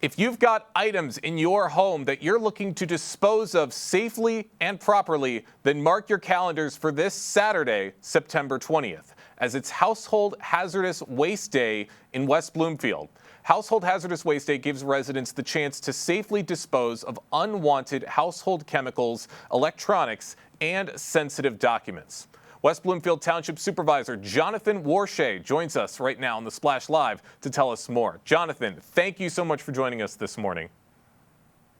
If you've got items in your home that you're looking to dispose of safely and properly, then mark your calendars for this Saturday, September 20th, as it's Household Hazardous Waste Day in West Bloomfield. Household Hazardous Waste Day gives residents the chance to safely dispose of unwanted household chemicals, electronics, and sensitive documents. West Bloomfield Township Supervisor Jonathan Warshay joins us right now on the Splash Live to tell us more. Jonathan, thank you so much for joining us this morning.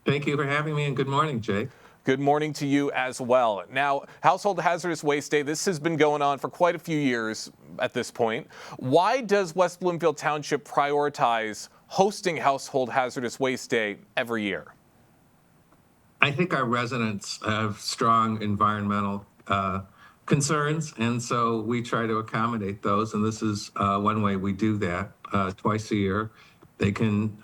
Thank you for having me, and good morning, Jake. Good morning to you as well. Now, Household Hazardous Waste Day, this has been going on for quite a few years at this point. Why does West Bloomfield Township prioritize hosting Household Hazardous Waste Day every year? I think our residents have strong environmental concerns, and so we try to accommodate those, and this is one way we do that. Twice a year, they can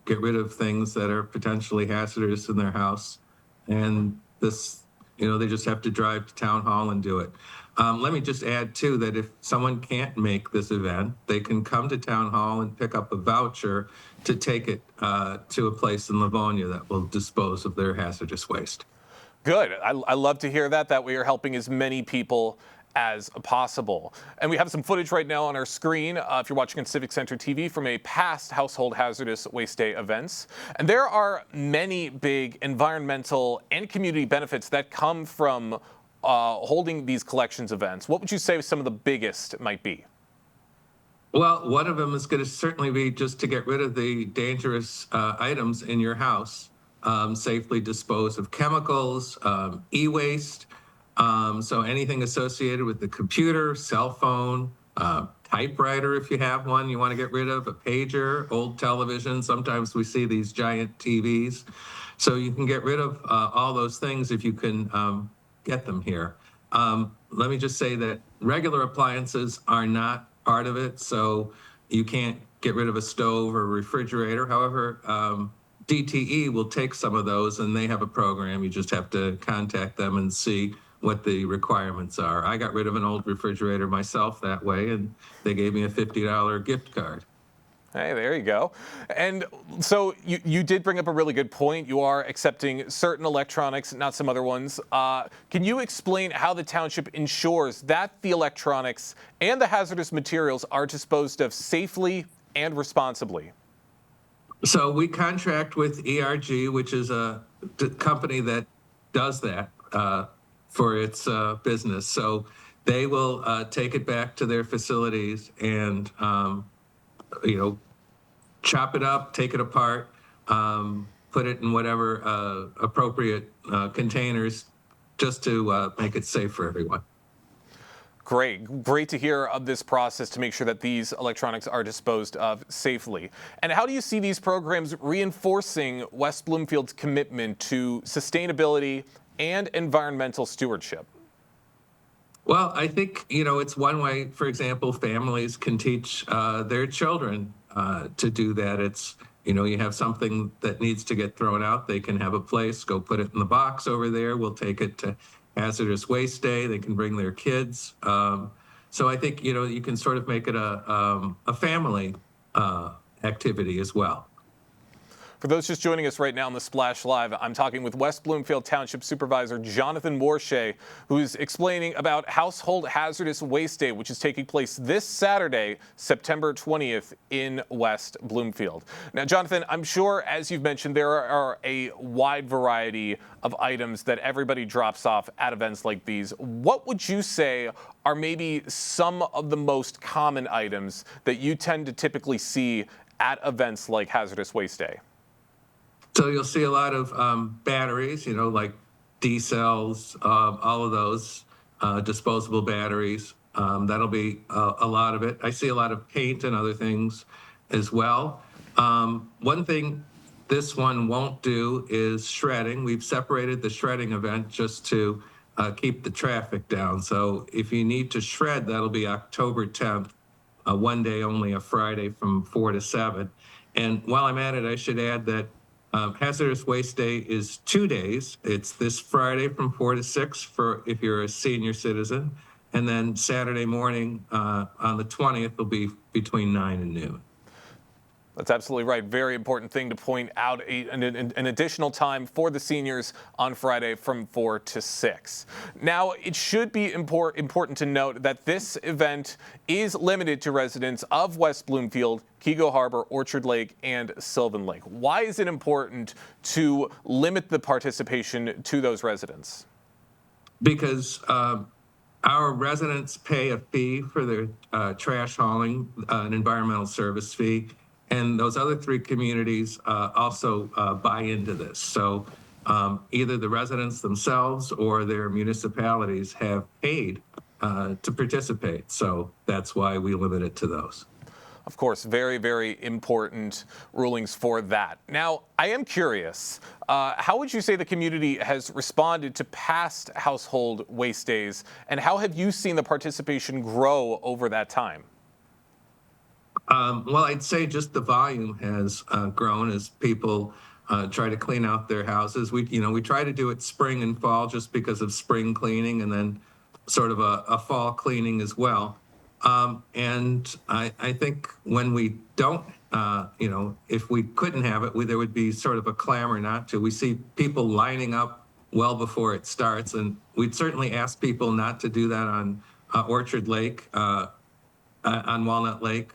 get rid of things that are potentially hazardous in their house, and this, they just have to drive to town hall and do it. Let me just add, too, that if someone can't make this event, they can come to town hall and pick up a voucher to take it to a place in Livonia that will dispose of their hazardous waste. Good. I love to hear that. That way you're helping as many people as possible. And we have some footage right now on our screen, if you're watching on Civic Center TV, from a past Household Hazardous Waste Day events. And there are many big environmental and community benefits that come from holding these collections events. What would you say some of the biggest might be? Well, one of them is going to certainly be just to get rid of the dangerous items in your house. Safely dispose of chemicals, e-waste, so anything associated with the computer, cell phone, typewriter if you have one you want to get rid of, a pager, old television. Sometimes we see these giant TVs. So you can get rid of all those things if you can get them here. Let me just say that regular appliances are not part of it, so you can't get rid of a stove or a refrigerator. However, DTE will take some of those, and they have a program. You just have to contact them and see what the requirements are. I got rid of an old refrigerator myself that way, and they gave me a $50 gift card. Hey, there you go. And so you did bring up a really good point. You are accepting certain electronics, not some other ones. Can you explain how the township ensures that the electronics and the hazardous materials are disposed of safely and responsibly? So we contract with ERG, which is a company that does that for its business. So they will take it back to their facilities and, chop it up, take it apart, put it in whatever appropriate containers just to make it safe for everyone. Great to hear of this process to make sure that these electronics are disposed of safely. And how do you see these programs reinforcing West Bloomfield's commitment to sustainability and environmental stewardship? Well, I think, it's one way, for example, families can teach their children to do that. It's, you have something that needs to get thrown out, they can have a place, go put it in the box over there. We'll take it to Hazardous Waste Day. They can bring their kids. So I think, you can sort of make it a family activity as well. For those just joining us right now on the Splash Live, I'm talking with West Bloomfield Township Supervisor Jonathan Warshay, who's explaining about Household Hazardous Waste Day, which is taking place this Saturday, September 20th in West Bloomfield. Now, Jonathan, I'm sure, as you've mentioned, there are a wide variety of items that everybody drops off at events like these. What would you say are maybe some of the most common items that you tend to typically see at events like Hazardous Waste Day? So you'll see a lot of batteries, like D cells, all of those disposable batteries. That'll be a lot of it. I see a lot of paint and other things as well. One thing this one won't do is shredding. We've separated the shredding event just to keep the traffic down. So if you need to shred, that'll be October 10th, one day only, a Friday from 4 to 7. And while I'm at it, I should add that Hazardous Waste Day is 2 days. It's this Friday from 4 to 6 for if you're a senior citizen. And then Saturday morning on the 20th will be between 9 and noon. That's absolutely right. Very important thing to point out, an additional time for the seniors on Friday from 4 to 6. Now, it should be important to note that this event is limited to residents of West Bloomfield, Kego Harbor, Orchard Lake, and Sylvan Lake. Why is it important to limit the participation to those residents? Because our residents pay a fee for their trash hauling, an environmental service fee, and those other three communities also buy into this. So either the residents themselves or their municipalities have paid to participate. So that's why we limit it to those. Of course, very, very important rulings for that. Now, I am curious, how would you say the community has responded to past household waste days, and how have you seen the participation grow over that time? Well, I'd say just the volume has grown as people try to clean out their houses. We try to do it spring and fall just because of spring cleaning, and then sort of a fall cleaning as well. And I think when we don't, if we couldn't have it, there would be sort of a clamor not to. We see people lining up well before it starts, and we'd certainly ask people not to do that on Orchard Lake, on Walnut Lake,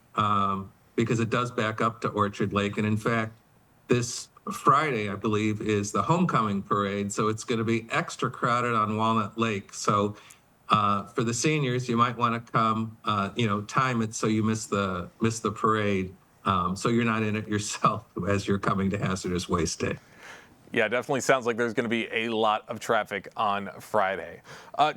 because it does back up to Orchard Lake. And in fact, this Friday, I believe, is the homecoming parade, so it's going to be extra crowded on Walnut Lake. So for the seniors, you might want to come, time it so you miss the parade, so you're not in it yourself as you're coming to Hazardous Waste Day. Yeah, definitely sounds like there's going to be a lot of traffic on Friday.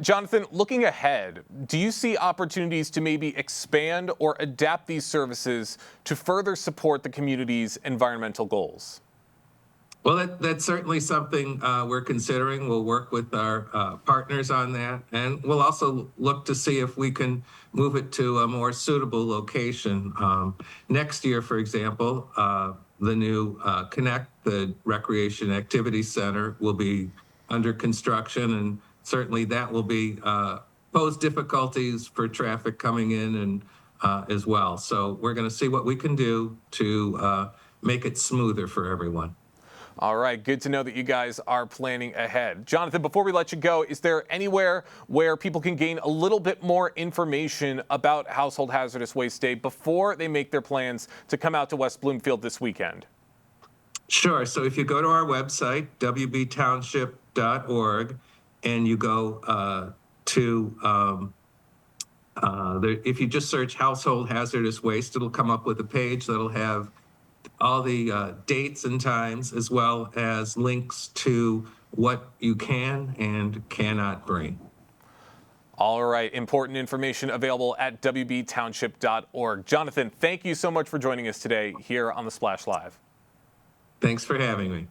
Jonathan, looking ahead, do you see opportunities to maybe expand or adapt these services to further support the community's environmental goals? Well, that's certainly something we're considering. We'll work with our partners on that, and we'll also look to see if we can move it to a more suitable location. Next year, for example, the new Connect, the Recreation Activity Center, will be under construction, and certainly that will be pose difficulties for traffic coming in and as well. So we're going to see what we can do to make it smoother for everyone. All right, good to know that you guys are planning ahead. Jonathan, before we let you go, is there anywhere where people can gain a little bit more information about Household Hazardous Waste Day before they make their plans to come out to West Bloomfield this weekend? Sure. So if you go to our website, wbtownship.org, and you go if you just search Household Hazardous Waste, it'll come up with a page that'll have all the dates and times, as well as links to what you can and cannot bring. All right, important information available at wbtownship.org. Jonathan, thank you so much for joining us today here on The Splash Live. Thanks for having me.